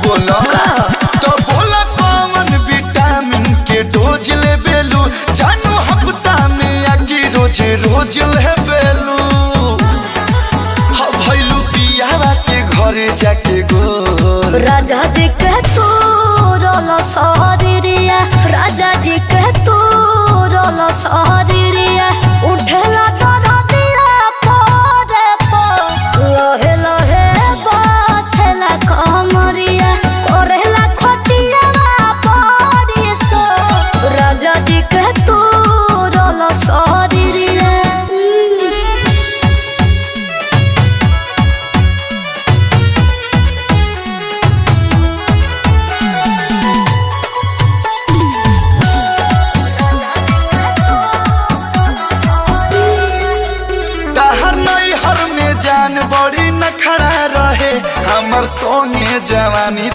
बोला तो बोला कौन विटामिन के डोज ले बेलू जानू हफ्ता में आकी रोज रोज ले बेलू भैलू पियावा के घरे जाके गोर राजा जी के तू रोलो सहरिया राजा जी के तू रोलो सहरिया उठला डरा दिया पोरे पो लहे लहे बाथला कमरिया कोरेला खटिया पड़ी सो राजा जी के तू रोलो सहरिया जान बड़ी न खड़ा रहे हमर सोने जवानी।